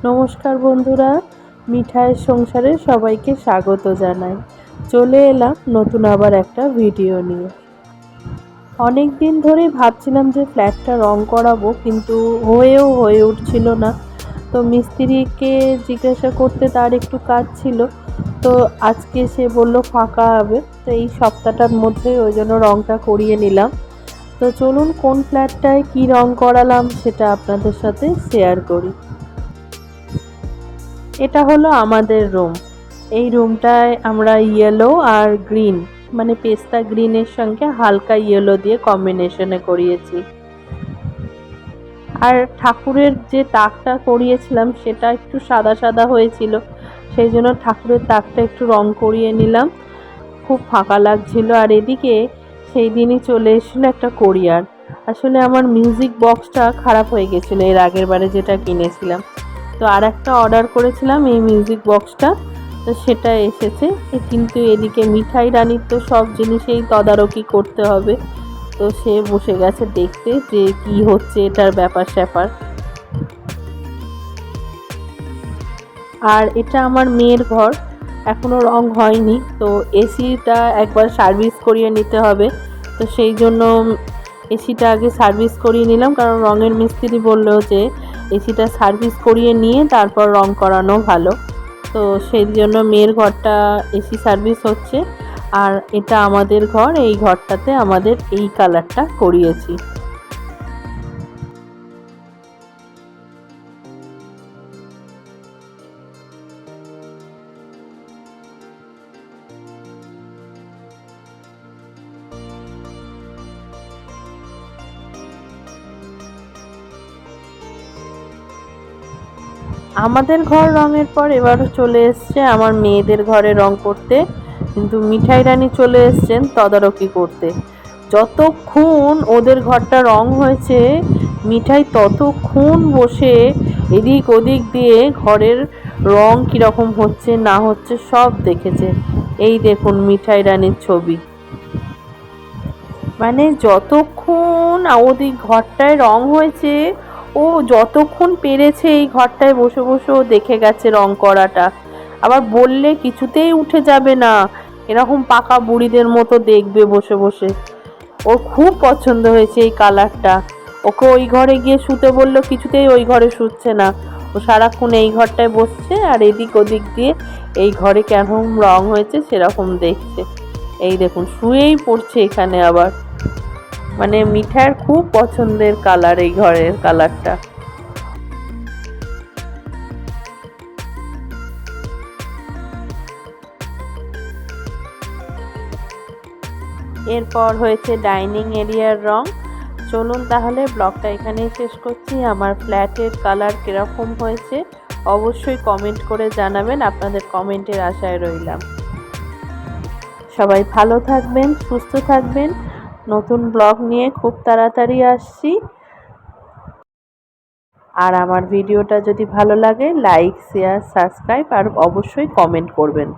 নমস্কার বন্ধুরা, মিঠাইয়ের সংসারে সবাইকে স্বাগত জানাই। চলে এলাম নতুন আবার একটা ভিডিও নিয়ে। অনেক দিন ধরেই ভাবছিলাম যে ফ্ল্যাটটা রং করাবো, কিন্তু হয়ে উঠছিল না। তো মিস্ত্রিকে জিজ্ঞাসা করতে তার একটু কাজ ছিল, তো আজকে সে বলল ফাঁকা হবে, তো এই সপ্তাহটার মধ্যে ওই জন্য রংটা করিয়ে নিলাম। তো চলুন কোন ফ্ল্যাটটায় কী রং করালাম সেটা আপনাদের সাথে শেয়ার করি। এটা হলো আমাদের রুম। এই রুমটায় আমরা ইয়েলো আর গ্রিন, মানে পেস্তা গ্রিনের সঙ্গে হালকা ইয়েলো দিয়ে কম্বিনেশনে করিয়েছি। আর ঠাকুরের যে তাকটা করিয়েছিলাম সেটা একটু সাদা সাদা হয়েছিল, সেই জন্য ঠাকুরের তাকটা একটু রং করিয়ে নিলাম। খুব ফাঁকা লাগছিল। আর এদিকে সেই দিনই চলে এসেছিলো একটা কোরিয়ার। আসলে আমার মিউজিক বক্সটা খারাপ হয়ে গেছিলো এর আগের বারে যেটা কিনেছিলাম, তো আর একটা অর্ডার করেছিলাম এই মিউজিক বক্সটা, তো সেটা এসেছে। কিন্তু এদিকে মিঠাই রানীর তো সব জিনিসেই তদারকি করতে হবে, তো সে বসে গেছে দেখতে যে কি হচ্ছে এটার ব্যাপার স্যাপার। আর এটা আমার মেয়ের ঘর, এখনও রং হয়নি, তো এসিটা একবার সার্ভিস করিয়ে নিতে হবে। তো সেই জন্য এসিটা আগে সার্ভিস করিয়ে নিলাম, কারণ রঙের মিস্ত্রি বললো যে এসিটা সার্ভিস করিয়ে নিয়ে তারপর রং করানো ভালো। তো সেই জন্য মেয়ের ঘরটা এসি সার্ভিস হচ্ছে, আর এটা আমাদের ঘর। এই ঘরটাতে আমাদের এই কালারটা করিয়েছি। আমাদের ঘর রঙের পর এবার চলে এসছে আমার মেয়েদের ঘরে রং করতে, কিন্তু মিঠাই রানী চলে এসছেন তদারকি করতে। যতক্ষণ ওদের ঘরটা রং হয়েছে, মিঠাই ততক্ষণ বসে এদিক ওদিক দিয়ে ঘরের রং কীরকম হচ্ছে না হচ্ছে সব দেখেছে। এই দেখুন মিঠাই রানীর ছবি। মানে যতক্ষণ ওদিক ঘরটায় রং হয়েছে, ও যতক্ষণ পেরেছে এই ঘরটায় বসে বসে ও দেখে গেছে রং করাটা। আবার বললে কিছুতেই উঠে যাবে না, এরকম পাকা বুড়িদের মতো দেখবে বসে বসে। ওর খুব পছন্দ হয়েছে এই কালারটা। ওকে ওই ঘরে গিয়ে শুতে বললো, কিছুতেই ওই ঘরে শুচ্ছে না, ও সারাক্ষণ এই ঘরটায় বসছে আর এদিক ওদিক দিয়ে এই ঘরে কেমন রং হয়েছে সেরকম দেখছে। এই দেখুন শুয়েই পড়ছে এখানে আবার। মানে মিঠাইয়ের খুব পছন্দের কালার এই ঘরের কালারটা। এরপর হয়েছে ডাইনিং এরিয়ার রং। চলুন তাহলে ব্লগটা এখানেই শেষ করছি। আমার ফ্ল্যাটের কালার কিরকম হয়েছে অবশ্যই কমেন্ট করে জানাবেন, আপনাদের কমেন্টের আশায় রইলাম। সবাই ভালো থাকবেন, সুস্থ থাকবেন। নতুন ব্লগ নিয়ে খুব তাড়াতাড়ি আসছি। আর আমার ভিডিওটা যদি ভালো লাগে লাইক, শেয়ার, সাবস্ক্রাইব আর অবশ্যই কমেন্ট করবেন।